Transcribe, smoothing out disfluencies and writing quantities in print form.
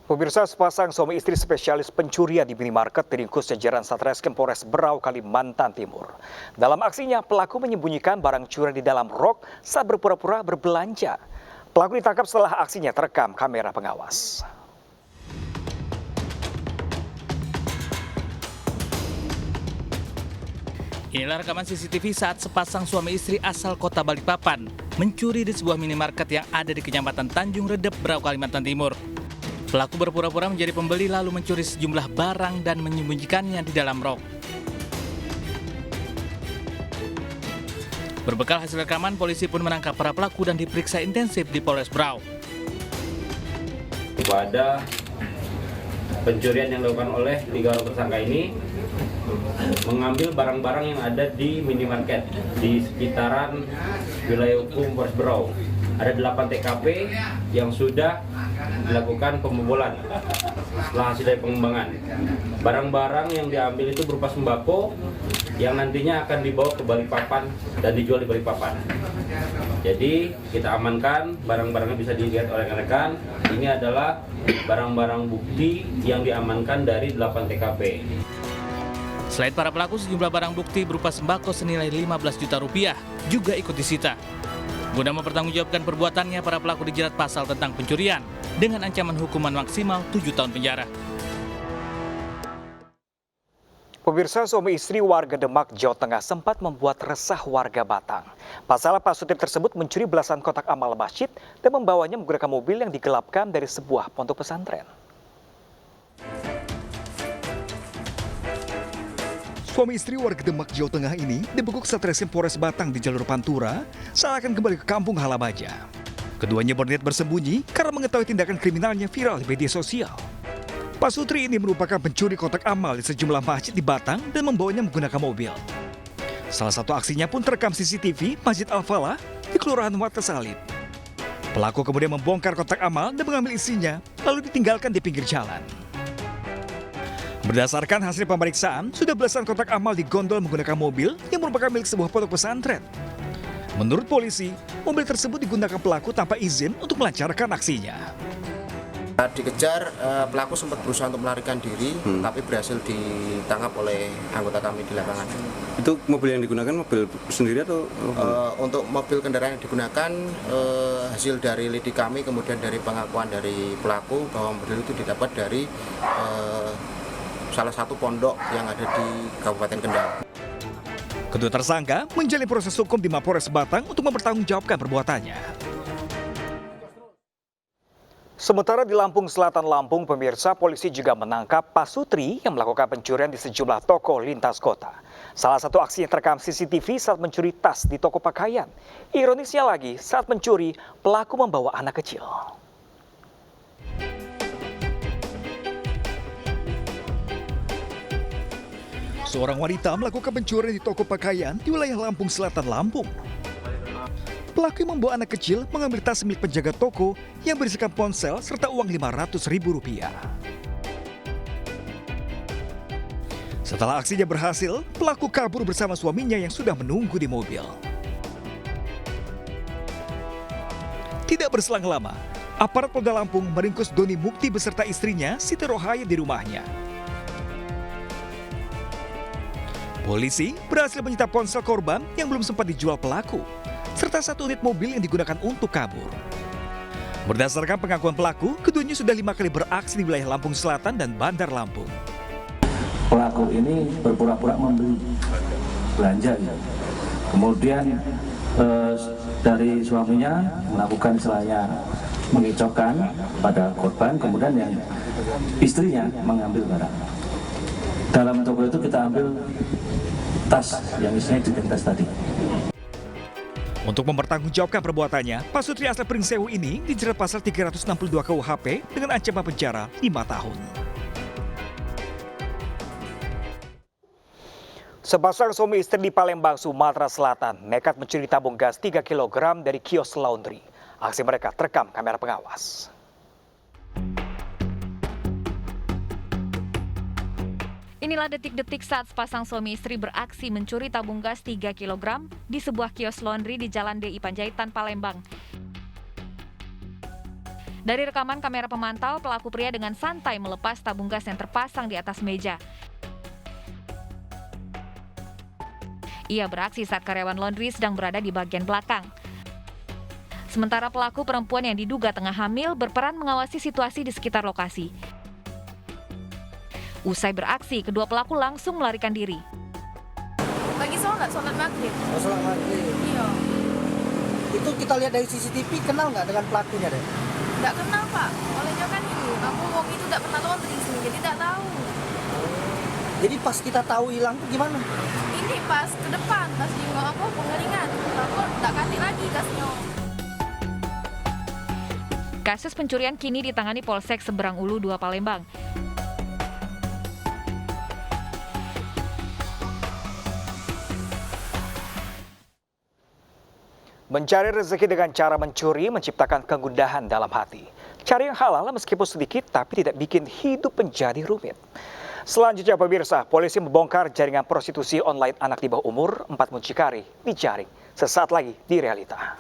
Pemirsa, sepasang suami istri spesialis pencurian di minimarket diringkus jajaran Satreskrim Polres Berau, Kalimantan Timur. Dalam aksinya, pelaku menyembunyikan barang curian di dalam rok saat berpura-pura berbelanja. Pelaku ditangkap setelah aksinya terekam kamera pengawas. Inilah rekaman CCTV saat sepasang suami istri asal kota Balikpapan mencuri di sebuah minimarket yang ada di Kecamatan Tanjung Redep, Berau, Kalimantan Timur. Pelaku berpura-pura menjadi pembeli lalu mencuri sejumlah barang dan menyembunyikannya di dalam rok. Berbekal hasil rekaman, polisi pun menangkap para pelaku dan diperiksa intensif di Polres Berau. Pada pencurian yang dilakukan oleh tiga orang tersangka ini mengambil barang-barang yang ada di minimarket di sekitaran wilayah hukum Polres Berau. Ada 8 TKP yang sudah dilakukan pembobolan setelah hasil dari pengembangan. Barang-barang yang diambil itu berupa sembako yang nantinya akan dibawa ke Balikpapan dan dijual di Balikpapan. Jadi kita amankan, barang-barangnya bisa dilihat oleh rekan-rekan. Ini adalah barang-barang bukti yang diamankan dari 8 TKP. Selain para pelaku, sejumlah barang bukti berupa sembako senilai 15 juta rupiah juga ikut disita. Guna mempertanggungjawabkan perbuatannya, para pelaku dijerat pasal tentang pencurian dengan ancaman hukuman maksimal 7 tahun penjara. Pemirsa, suami istri warga Demak, Jawa Tengah sempat membuat resah warga Batang. Pasalnya Pak Sutri tersebut mencuri belasan kotak amal masjid dan membawanya menggunakan mobil yang digelapkan dari sebuah pondok pesantren. Suami istri warga Demak, Jawa Tengah ini dibekuk Satreskrim Polres Batang di jalur Pantura saat akan kembali ke kampung halamannya. Keduanya berniat bersembunyi karena mengetahui tindakan kriminalnya viral di media sosial. Pak Sutri ini merupakan pencuri kotak amal di sejumlah masjid di Batang dan membawanya menggunakan mobil. Salah satu aksinya pun terekam CCTV Masjid Al-Falah di Kelurahan Wata Salib. Pelaku kemudian membongkar kotak amal dan mengambil isinya, lalu ditinggalkan di pinggir jalan. Berdasarkan hasil pemeriksaan, sudah belasan kotak amal digondol menggunakan mobil yang merupakan milik sebuah pondok pesantren. Menurut polisi, mobil tersebut digunakan pelaku tanpa izin untuk melancarkan aksinya. Dikejar, pelaku sempat berusaha untuk melarikan diri, tapi berhasil ditangkap oleh anggota kami di lapangan. Itu mobil yang digunakan mobil sendiri atau? Untuk mobil kendaraan yang digunakan, hasil dari lidik kami, kemudian dari pengakuan dari pelaku bahwa mobil itu didapat dari salah satu pondok yang ada di Kabupaten Kendal. Kedua tersangka menjalani proses hukum di Mapolres Batang untuk mempertanggungjawabkan perbuatannya. Sementara di Lampung Selatan, Lampung, pemirsa, polisi juga menangkap Pak Sutri yang melakukan pencurian di sejumlah toko lintas kota. Salah satu aksi yang terekam CCTV saat mencuri tas di toko pakaian. Ironisnya lagi, saat mencuri, pelaku membawa anak kecil. Seorang wanita melakukan pencurian di toko pakaian di wilayah Lampung Selatan, Lampung. Pelaku yang membawa anak kecil mengambil tas milik penjaga toko yang berisikan ponsel serta uang Rp500.000. Setelah aksinya berhasil, pelaku kabur bersama suaminya yang sudah menunggu di mobil. Tidak berselang lama, aparat Polda Lampung meringkus Doni Mukti beserta istrinya Siti Rohaya di rumahnya. Polisi berhasil menyita ponsel korban yang belum sempat dijual pelaku, serta satu unit mobil yang digunakan untuk kabur. Berdasarkan pengakuan pelaku, keduanya sudah 5 kali beraksi di wilayah Lampung Selatan dan Bandar Lampung. Pelaku ini berpura-pura membeli belanja, kemudian dari suaminya melakukan istilahnya mengecokkan pada korban, kemudian yang istrinya mengambil barang. Dalam toko itu kita ambil tas yang isinya identitas tadi. Untuk mempertanggungjawabkan perbuatannya, Pak Sutri asal Pringsewu ini dijerat pasal 362 KUHP dengan ancaman penjara 5 tahun. Sepasang suami istri di Palembang, Sumatera Selatan nekat mencuri tabung gas 3 kg dari kios laundry. Aksi mereka terekam kamera pengawas. Inilah detik-detik saat sepasang suami istri beraksi mencuri tabung gas 3 kg di sebuah kios laundry di Jalan DI Panjaitan, Palembang. Dari rekaman kamera pemantau, pelaku pria dengan santai melepas tabung gas yang terpasang di atas meja. Ia beraksi saat karyawan laundry sedang berada di bagian belakang. Sementara pelaku perempuan yang diduga tengah hamil berperan mengawasi situasi di sekitar lokasi. Usai beraksi, kedua pelaku langsung melarikan diri. Lagi sholat maghrib. Oh, sholat maghrib. Iya. Itu kita lihat dari CCTV, kenal nggak dengan pelakunya deh? Nggak kenal Pak. Olehnya kan ini, aku wong itu nggak pernah laundry di sini, jadi nggak tahu. Jadi pas kita tahu hilang tuh gimana? Ini pas ke depan, pas di aku pengeringan. Aku nggak kasih lagi gasnya. Kasus pencurian kini ditangani Polsek Seberang Ulu 2 Palembang. Mencari rezeki dengan cara mencuri menciptakan kegundahan dalam hati. Cari yang halal meskipun sedikit tapi tidak bikin hidup menjadi rumit. Selanjutnya pemirsa, polisi membongkar jaringan prostitusi online anak di bawah umur 4 mucikari di jaring. Sesaat lagi di Realita.